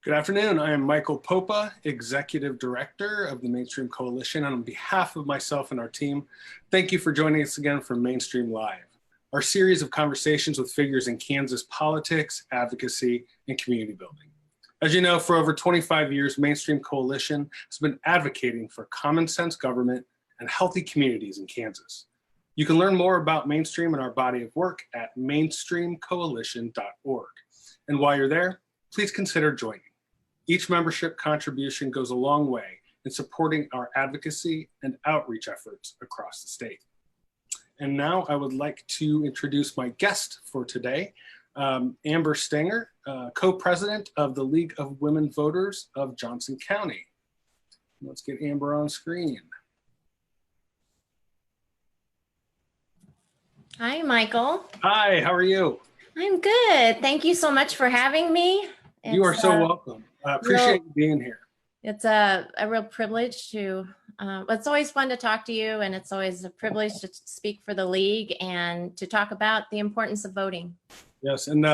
Good afternoon. I am Michael Popa, Executive Director of the Mainstream Coalition. And on behalf of myself and our team, thank you for joining us again for Mainstream Live, our series of conversations with figures in Kansas politics, advocacy, and community building. As you know, for over 25 years, Mainstream Coalition has been advocating for common sense government and healthy communities in Kansas. You can learn more about Mainstream and our body of work at mainstreamcoalition.org. And while you're there, please consider joining. Each membership contribution goes a long way in supporting our advocacy and outreach efforts across the state. And now I would like to introduce my guest for today, Amber Stenger, co-president of the League of Women Voters of Johnson County. Let's get Amber on screen. Hi, Michael. Hi, how are you? I'm good. Thank you so much for having me. You are so welcome. I appreciate you being here. It's a real privilege to, it's always fun to talk to you, and it's always a privilege to speak for the League and to talk about the importance of voting. Yes, and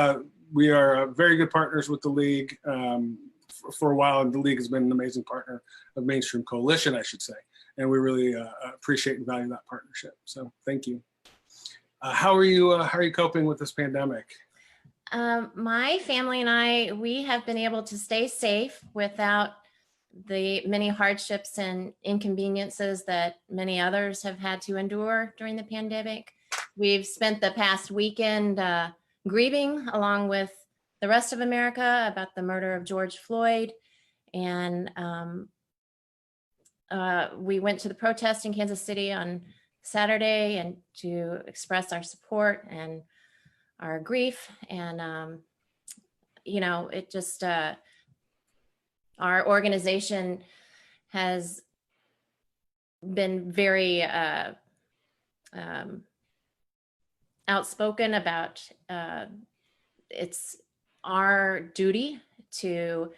we are very good partners with the League for a while, and the League has been an amazing partner of Mainstream Coalition, I should say, and we really appreciate and value that partnership. So thank you. How are you coping with this pandemic? My family and we have been able to stay safe without the many hardships and inconveniences that many others have had to endure during the pandemic. We've spent the past weekend grieving along with the rest of America about the murder of George Floyd. And we went to the protest in Kansas City on Saturday and to express our support and our grief. And, you know, it just, our organization has been very outspoken about it's our duty to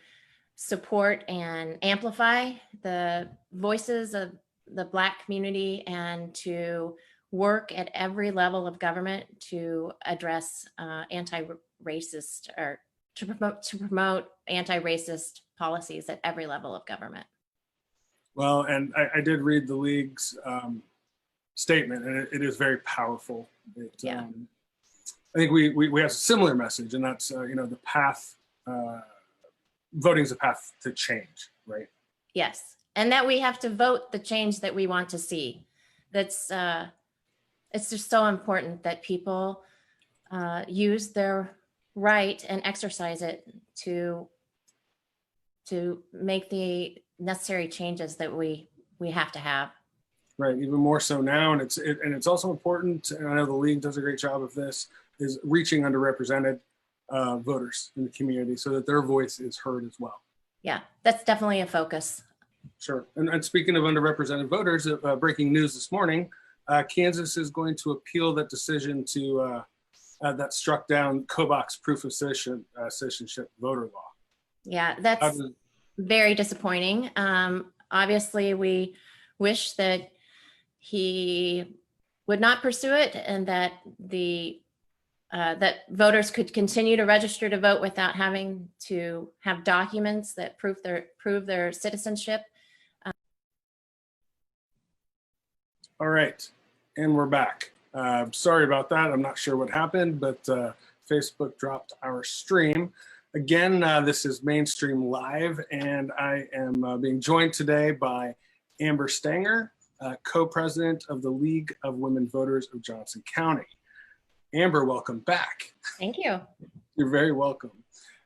support and amplify the voices of the Black community and to work at every level of government to address anti-racist or to promote anti-racist policies at every level of government. Well, and I did read the League's statement, and it is very powerful. I think we have a similar message, and that's you know, the path, voting is a path to change, right? Yes, and that we have to vote the change that we want to see. That's it's just so important that people use their right and exercise it to make the necessary changes that we have to have. Right, even more so now, and it's also important, and I know the League does a great job of this, is reaching underrepresented voters in the community so that their voice is heard as well. Yeah, that's definitely a focus. Sure, and speaking of underrepresented voters, breaking news this morning, Kansas is going to appeal that decision to that struck down Kobach's proof of citizenship voter law. Yeah, that's very disappointing. Obviously, we wish that he would not pursue it, and that that voters could continue to register to vote without having to have documents that prove their citizenship. All right, and we're back. Sorry about that. I'm not sure what happened, but Facebook dropped our stream. Again, this is Mainstream Live, and I am being joined today by Amber Stenger, co-president of the League of Women Voters of Johnson County. Amber, welcome back. Thank you. You're very welcome.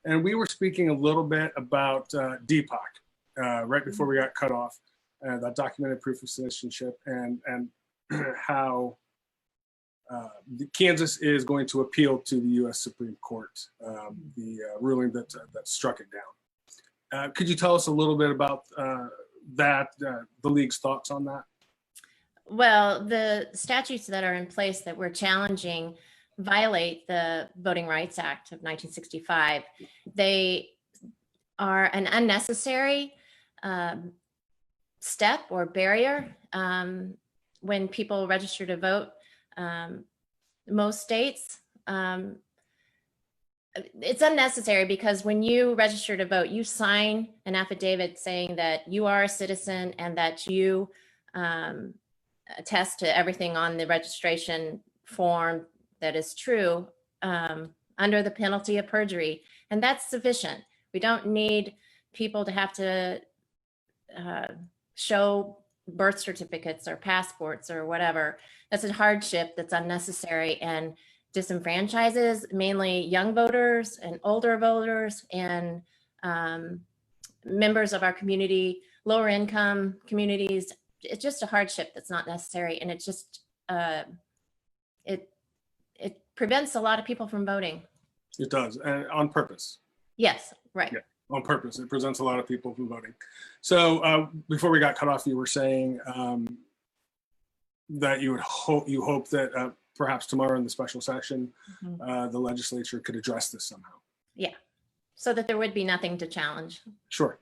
And we were speaking a little bit about DPOC right before we got cut off, that documented proof of citizenship, and how Kansas is going to appeal to the U.S. Supreme Court, the ruling that struck it down. Could you tell us a little bit about that, the League's thoughts on that? Well, the statutes that are in place that we're challenging violate the Voting Rights Act of 1965. They are an unnecessary step or barrier when people register to vote. Most states It's unnecessary because when you register to vote, you sign an affidavit saying that you are a citizen and that you um, attest to everything on the registration form that is true, under the penalty of perjury. And that's sufficient. We don't need people to have to uh, show birth certificates or passports or whatever. That's a hardship that's unnecessary and disenfranchises mainly young voters and older voters and members of our community, lower income communities. It's just a hardship that's not necessary, and it just it it prevents a lot of people from voting. It does, and on purpose. Yes, right. Yeah, on purpose. It prevents a lot of people from voting. So before we got cut off, you were saying that you hope that perhaps tomorrow in the special session, the legislature could address this somehow. Yeah, so that there would be nothing to challenge. Sure.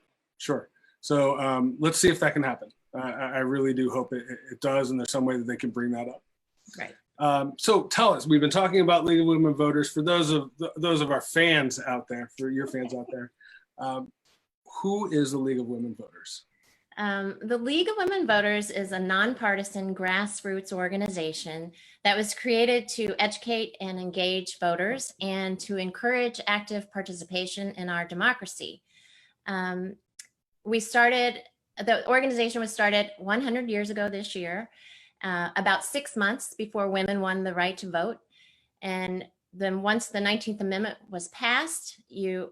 So let's see if that can happen. I really do hope it does, and there's some way that they can bring that up. Right. So tell us, we've been talking about League of Women Voters. For those of our fans out there, for your fans out there, who is the League of Women Voters? The League of Women Voters is a nonpartisan grassroots organization that was created to educate and engage voters and to encourage active participation in our democracy. The organization was started 100 years ago this year, about 6 months before women won the right to vote. And then once the 19th Amendment was passed, your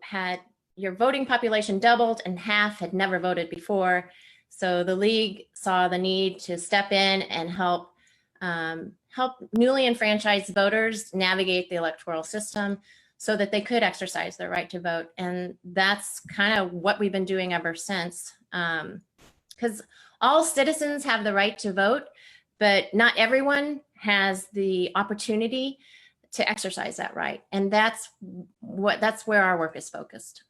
voting population doubled and half had never voted before. So the League saw the need to step in and help newly enfranchised voters navigate the electoral system so that they could exercise their right to vote. And that's kind of what we've been doing ever since. Because all citizens have the right to vote, but not everyone has the opportunity to exercise that right. And that's where our work is focused.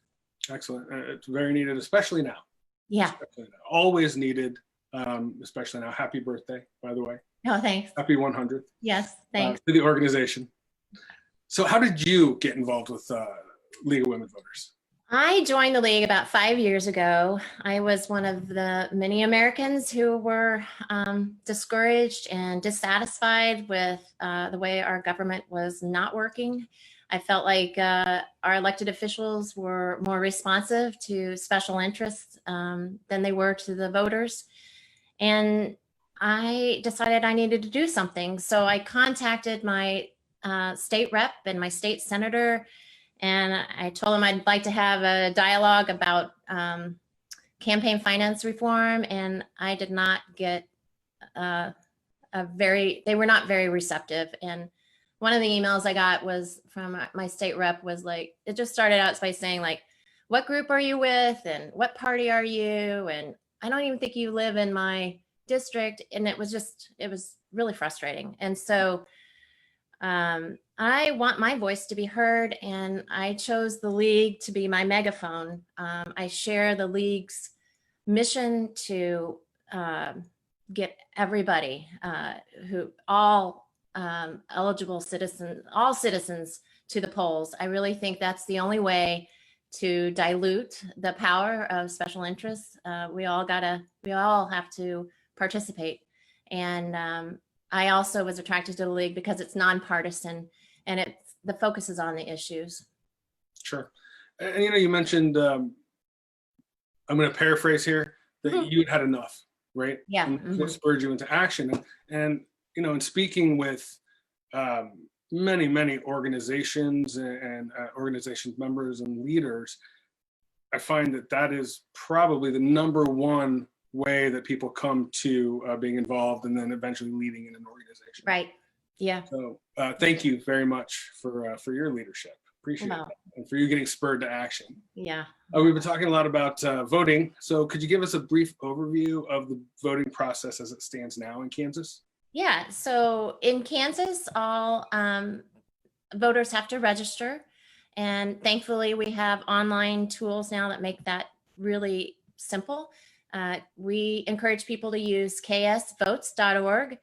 Excellent. It's very needed, especially now. Yeah. Especially now. Always needed, especially now. Happy birthday, by the way. Oh, thanks. Happy 100th. Yes, thanks. To the organization. So how did you get involved with League of Women Voters? I joined the League about 5 years ago. I was one of the many Americans who were discouraged and dissatisfied with the way our government was not working. I felt like our elected officials were more responsive to special interests than they were to the voters. And I decided I needed to do something. So I contacted my state rep and my state senator, and I told them I'd like to have a dialogue about campaign finance reform. And I did not get they were not very receptive. And one of the emails I got was from my state rep was like, it just started out by saying like, what group are you with? And what party are you? And I don't even think you live in my district. And it was really frustrating. And so I want my voice to be heard, and I chose the League to be my megaphone. I share the League's mission to get everybody all eligible citizens, all citizens to the polls. I really think that's the only way to dilute the power of special interests. We all have to participate. And I also was attracted to the League because it's nonpartisan and the focus is on the issues. Sure. And you mentioned, I'm going to paraphrase here, that you had enough, right? Yeah. And what spurred you into action. And in speaking with many organizations and organizations members and leaders, I find that is probably the number one way that people come to being involved and then eventually leading in an organization. Right. Yeah. So thank you very much for your leadership. Appreciate it. And for you getting spurred to action. Yeah. We've been talking a lot about voting. So could you give us a brief overview of the voting process as it stands now in Kansas? Yeah. So in Kansas, all voters have to register. And thankfully, we have online tools now that make that really simple. We encourage people to use ksvotes.org.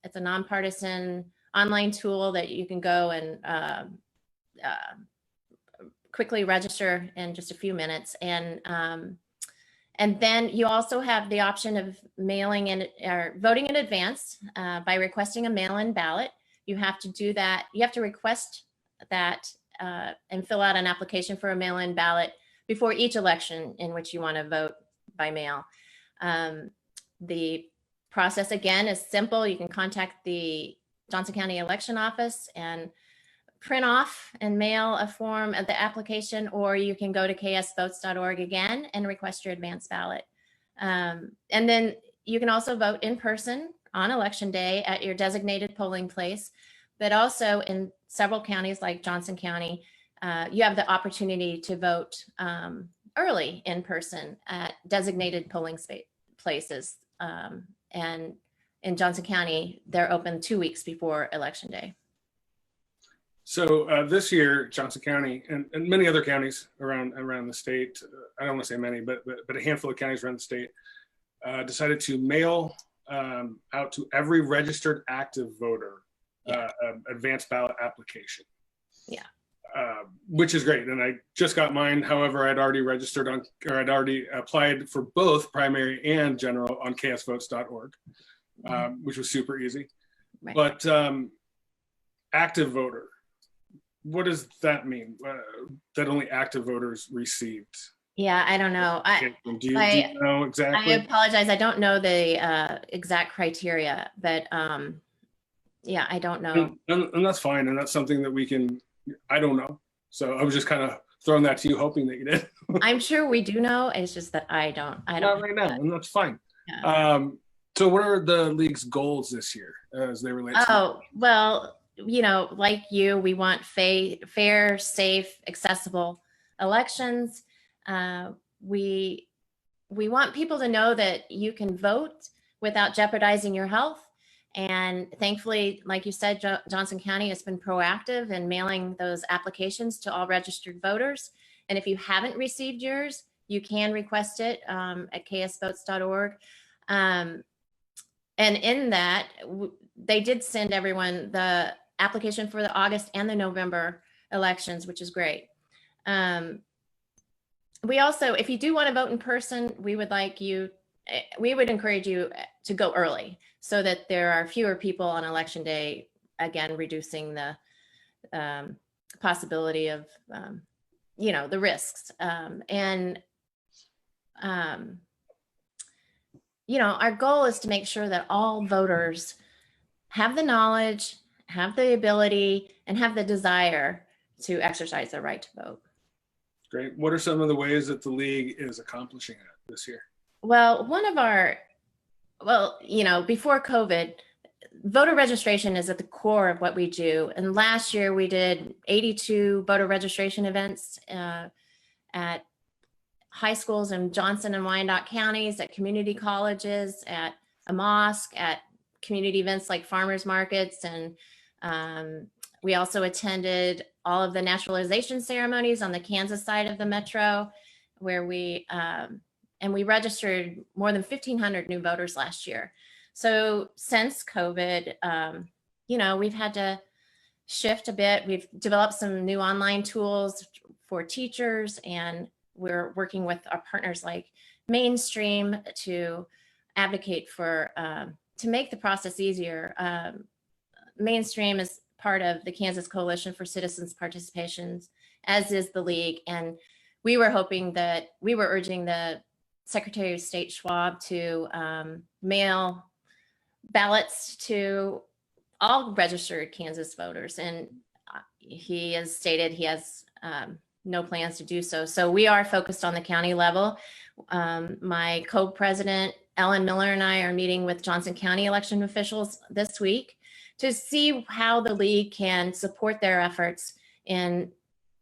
It's a nonpartisan online tool that you can go and quickly register in just a few minutes. And then you also have the option of mailing in or voting in advance by requesting a mail-in ballot. You have to do that. You have to request that and fill out an application for a mail-in ballot before each election in which you want to vote by mail. The process, again, is simple. You can contact the Johnson County Election Office and print off and mail a form of the application, or you can go to ksvotes.org again and request your advance ballot. And then you can also vote in person on election day at your designated polling place, but also in several counties like Johnson County, you have the opportunity to vote early in person at designated polling places. And in Johnson County, they're open 2 weeks before election day. So this year, Johnson County and many other counties around the state, I don't want to say many, but a handful of counties around the state, decided to mail out to every registered active voter advance ballot application. Yeah. Which is great. And I just got mine. However, I'd already registered I'd already applied for both primary and general on ksvotes.org, which was super easy. Right. But active voter, what does that mean? That only active voters received? Yeah, I don't know. Do you know exactly? I apologize. I don't know the exact criteria, but yeah, I don't know. And that's fine. And that's something that we can, I don't know. So I was just kind of throwing that to you, hoping that you did. I'm sure we do know. It's just that I don't. Not right now, and that's fine. Yeah. So what are the league's goals this year as they relate to? Well, you know, like you, we want fair, safe, accessible elections. We want people to know that you can vote without jeopardizing your health. And thankfully, like you said, Johnson County has been proactive in mailing those applications to all registered voters. And if you haven't received yours, you can request it at ksvotes.org. And in that, they did send everyone the application for the August and the November elections, which is great. We also, if you do want to vote in person, we would encourage you to go early so that there are fewer people on election day, again, reducing the possibility of, the risks. Our goal is to make sure that all voters have the knowledge, have the ability, and have the desire to exercise their right to vote. Great. What are some of the ways that the league is accomplishing that this year? Well, before COVID, voter registration is at the core of what we do. And last year we did 82 voter registration events at high schools in Johnson and Wyandotte counties, at community colleges, at a mosque, at community events like farmers markets. And we also attended all of the naturalization ceremonies on the Kansas side of the metro, where we registered more than 1,500 new voters last year. So since COVID, we've had to shift a bit. We've developed some new online tools for teachers, and we're working with our partners like Mainstream to advocate for, to make the process easier. Mainstream is part of the Kansas Coalition for Citizens Participation, as is the league. And we were urging the Secretary of State Schwab to mail ballots to all registered Kansas voters. And he has stated he has no plans to do so. So we are focused on the county level. My co-president, Ellen Miller, and I are meeting with Johnson County election officials this week to see how the league can support their efforts in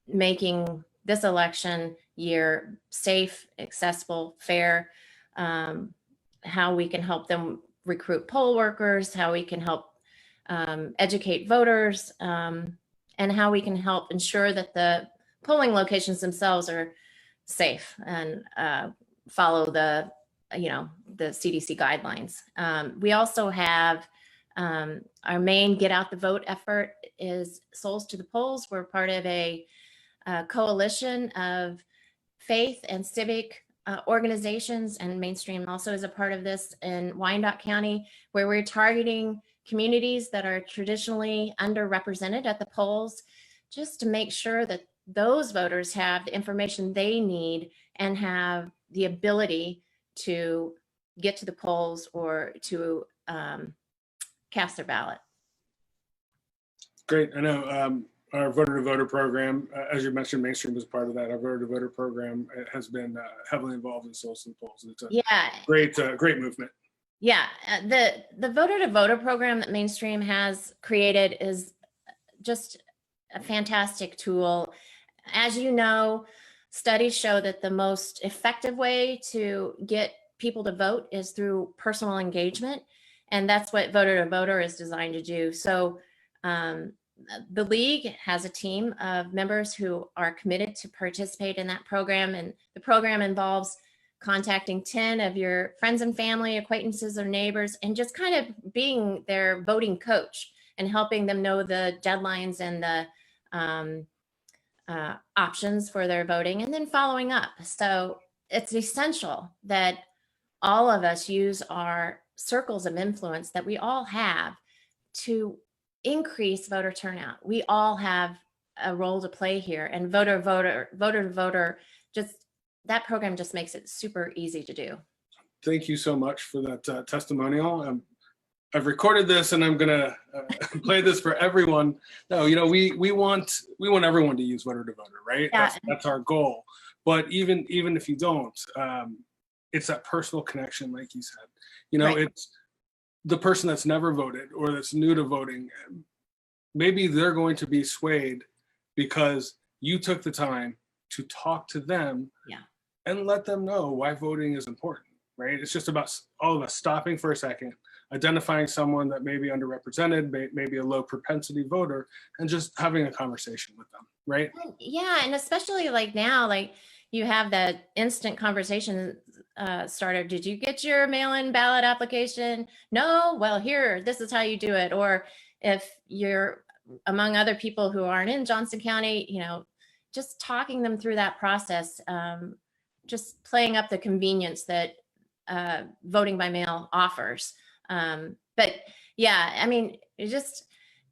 making this election year safe, accessible, fair, how we can help them recruit poll workers, how we can help educate voters, and how we can help ensure that the polling locations themselves are safe and follow the CDC guidelines. We also have Our main Get Out the Vote effort is Souls to the Polls. We're part of a coalition of faith and civic organizations, and Mainstream also is a part of this in Wyandotte County, where we're targeting communities that are traditionally underrepresented at the polls, just to make sure that those voters have the information they need and have the ability to get to the polls or to cast their ballot. Great. I know our voter to voter program, as you mentioned, Mainstream is part of that. Our voter to voter program has been heavily involved in Souls to the Polls. It's a great movement. Yeah, the voter to voter program that Mainstream has created is just a fantastic tool. As you know, studies show that the most effective way to get people to vote is through personal engagement. And that's what voter to voter is designed to do. So the league has a team of members who are committed to participate in that program. And the program involves contacting 10 of your friends and family, acquaintances, or neighbors, and just kind of being their voting coach and helping them know the deadlines and the options for their voting, and then following up. So it's essential that all of us use our circles of influence that we all have to increase voter turnout. We all have a role to play here, and voter to voter, just that program just makes it super easy to do. Thank you so much for that testimonial. I've recorded this, and I'm gonna play this for everyone. No, we want everyone to use voter to voter, right? Yeah. That's our goal. But even if you don't, it's that personal connection, like you said. Right. It's the person that's never voted or that's new to voting. Maybe they're going to be swayed because you took the time to talk to them, and let them know why voting is important, right? It's just about all of us stopping for a second, identifying someone that may be underrepresented, maybe a low propensity voter, and just having a conversation with them, right? Yeah, and especially like now, like you have that instant conversation starter. Did you get your mail-in ballot application? No? Well, here, this is how you do it. Or if you're among other people who aren't in Johnson County, just talking them through that process, just playing up the convenience that voting by mail offers. But yeah, I mean,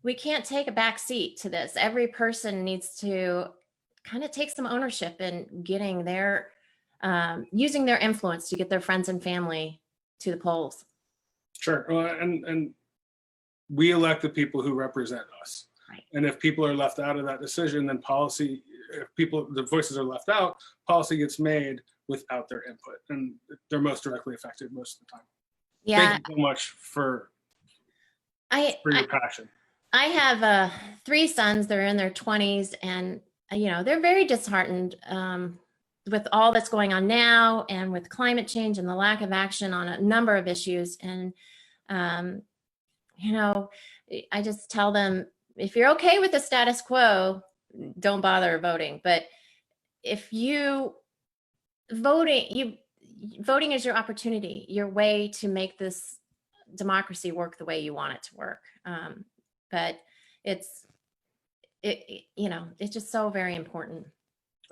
we can't take a back seat to this. Every person needs to kind of take some ownership in getting their, using their influence to get their friends and family to the polls. Sure, and we elect the people who represent us. Right. And if people are left out of that decision, then policy, the voices are left out, policy gets made without their input, and they're most directly affected most of the time. Yeah. Thank you so much for your passion. I have 3 sons. They're in their 20s, and they're very disheartened with all that's going on now, and with climate change and the lack of action on a number of issues. And I just tell them, if you're okay with the status quo, don't bother voting. But if voting is your opportunity, your way to make this democracy work the way you want it to work. But it's just so very important.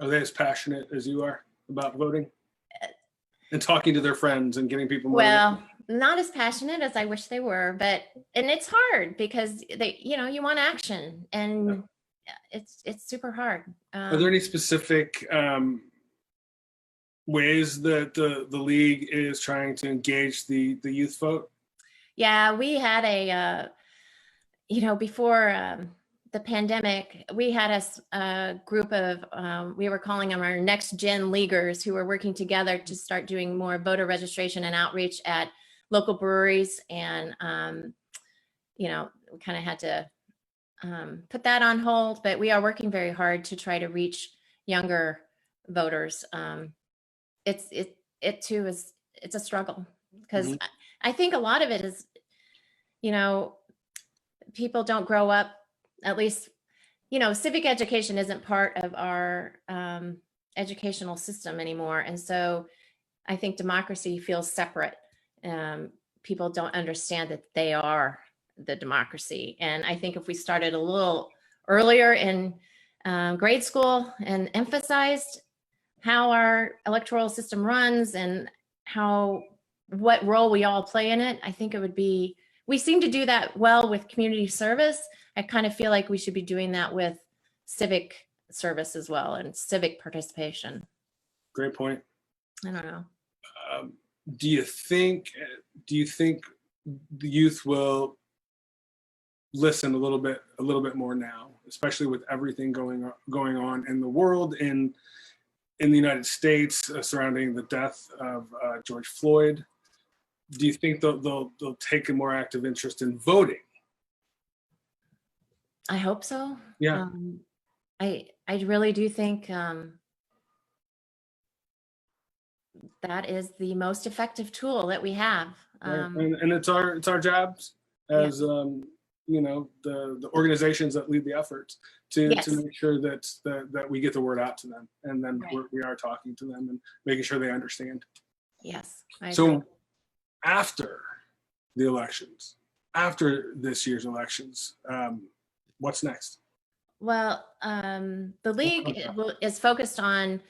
Are they as passionate as you are about voting and talking to their friends and getting people motivated? Well, not as passionate as I wish they were, and it's hard because you want action, and it's super hard. Are there any specific ways that the league is trying to engage the youth vote? Yeah, we had before the pandemic, we had a group of, we were calling them our next gen leaguers, who were working together to start doing more voter registration and outreach at local breweries. And, we kind of had to put that on hold, but we are working very hard to try to reach younger voters. It's a struggle, because Mm-hmm. I think a lot of it is, people don't grow up, at least, civic education isn't part of our educational system anymore. And so I think democracy feels separate. People don't understand that they are the democracy. And I think if we started a little earlier in grade school and emphasized how our electoral system runs and what role we all play in it, I think it would be, we seem to do that well with community service. I kind of feel like we should be doing that with civic service as well and civic participation. Great point. I don't know. Do you think the youth will listen a little bit more now, especially with everything going on in the world, in the United States, surrounding the death of George Floyd? Do you think they'll take a more active interest in voting? I hope so. Yeah. I really do think that is the most effective tool that we have. Right. And it's our jobs as the organizations that lead the efforts to make sure that we get the word out to them, and then we are talking to them and making sure they understand. Yes. I agree. So after the elections, after this year's elections, what's next? Well, the league is focused on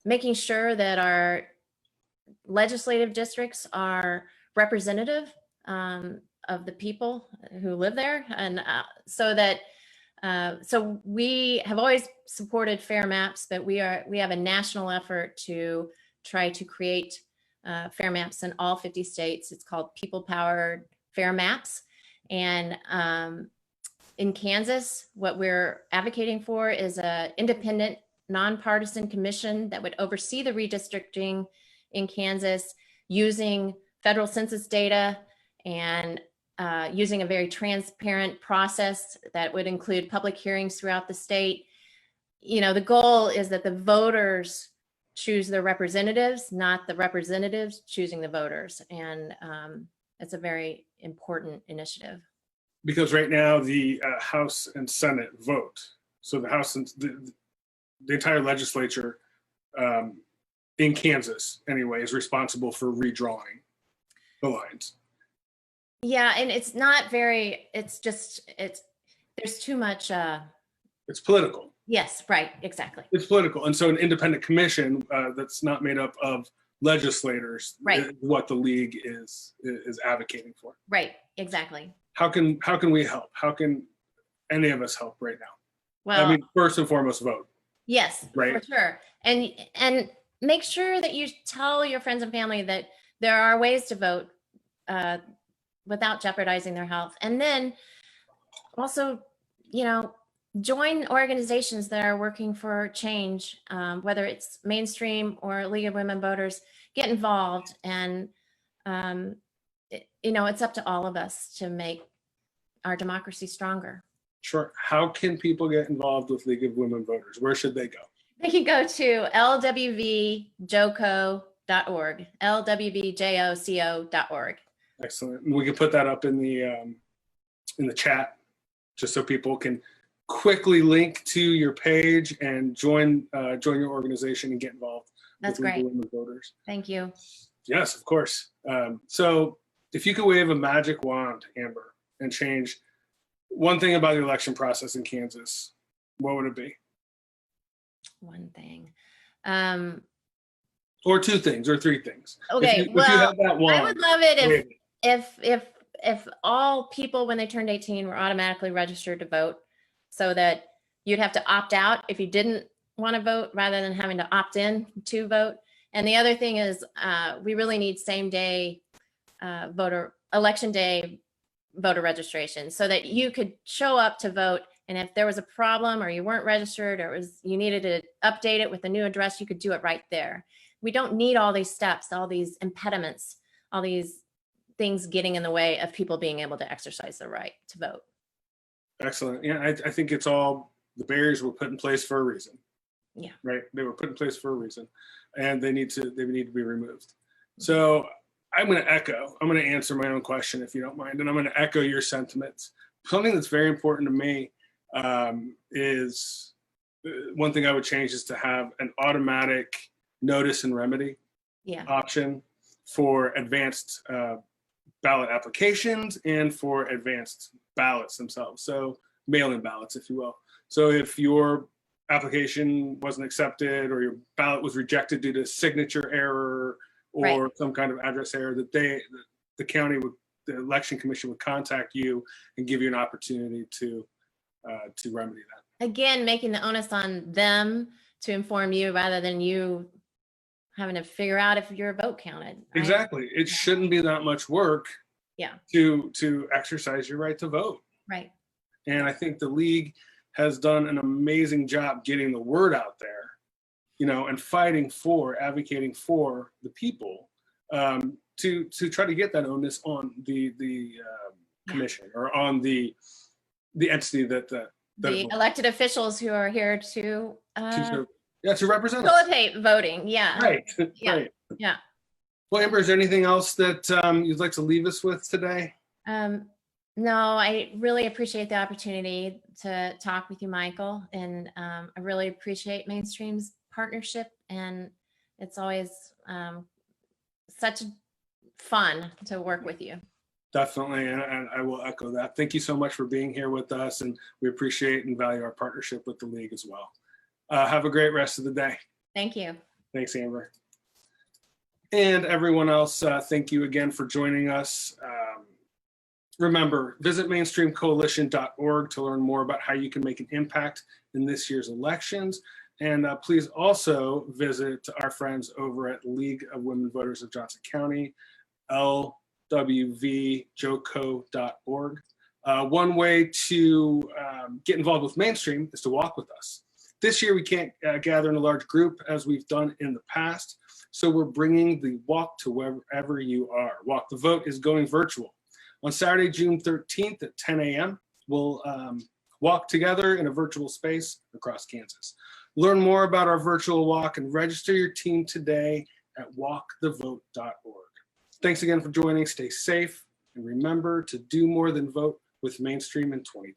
making sure that our legislative districts are representative of the people who live there, and so we have always supported fair maps, but we have a national effort to try to create fair maps in all 50 states. It's called People Powered Fair Maps, and in Kansas, what we're advocating for is an independent, nonpartisan commission that would oversee the redistricting in Kansas using federal census data and using a very transparent process that would include public hearings throughout the state. The goal is that the voters choose their representatives, not the representatives choosing the voters. And it's a very important initiative. Because right now the House and Senate vote. So the House and the entire legislature in Kansas, anyway, is responsible for redrawing the lines. Yeah, and it's not very. There's too much. It's political. Yes, right, exactly. It's political, and so an independent commission that's not made up of legislators, is what the league is advocating for. Right, exactly. How can we help? How can any of us help right now? Well, I mean, first and foremost, vote. Yes, right. For sure. And make sure that you tell your friends and family that there are ways to vote without jeopardizing their health. And then also, join organizations that are working for change, whether it's Mainstream or League of Women Voters. Get involved, and it's up to all of us to make our democracy stronger. Sure. How can people get involved with League of Women Voters? Where should they go? They can go to lwvjoco.org, lwvjoco.org. Excellent. And we can put that up in the chat, just so people can quickly link to your page and join your organization and get involved. That's great. League of Women Voters. Thank you. Yes, of course. So if you could wave a magic wand, Amber, and change one thing about the election process in Kansas, what would it be? One thing. Or two things, or three things. Okay, if you had that wand, I would love it if all people when they turned 18 were automatically registered to vote, so that you'd have to opt out if you didn't want to vote rather than having to opt in to vote. And the other thing is we really need same day election day voter registration, so that you could show up to vote, and if there was a problem or you weren't registered or you needed to update it with a new address, you could do it right there. We don't need all these steps, all these impediments, all these things getting in the way of people being able to exercise their right to vote. Excellent. Yeah, I think it's all, the barriers were put in place for a reason. Yeah. Right. They were put in place for a reason, and they need to be removed. So I'm going to answer my own question, if you don't mind, and I'm going to echo your sentiments. Something that's very important to me is one thing I would change is to have an automatic notice and remedy option for advanced ballot applications and for advanced ballots themselves. So mail-in ballots, if you will. So if your application wasn't accepted or your ballot was rejected due to signature error or some kind of address error, that the county would, the election commission would contact you and give you an opportunity to remedy that. Again, making the onus on them to inform you rather than you having to figure out if your vote counted. Right? Exactly. It shouldn't be that much work. Yeah. To exercise your right to vote. Right. And I think the league has done an amazing job getting the word out there, you know, and advocating for the people to try to get that onus on the commission or on the entity that the elected officials who are here to represent facilitate voting. Yeah. Right. Yeah. Right. Yeah. Well, Amber, is there anything else that you'd like to leave us with today? No, I really appreciate the opportunity to talk with you, Michael, and I really appreciate Mainstream's partnership, and it's always such fun to work with you. Definitely, and I will echo that. Thank you so much for being here with us, and we appreciate and value our partnership with the league as well. Have a great rest of the day. Thank you. Thanks, Amber. And everyone else, thank you again for joining us. Remember, visit mainstreamcoalition.org to learn more about how you can make an impact in this year's elections. And please also visit our friends over at League of Women Voters of Johnson County, lwvjoco.org. One way to get involved with Mainstream is to walk with us. This year, we can't gather in a large group as we've done in the past. So we're bringing the walk to wherever you are. Walk the Vote is going virtual. On Saturday, June 13th at 10 a.m., we'll walk together in a virtual space across Kansas. Learn more about our virtual walk and register your team today at walkthevote.org. Thanks again for joining. Stay safe and remember to do more than vote with Mainstream in 2020.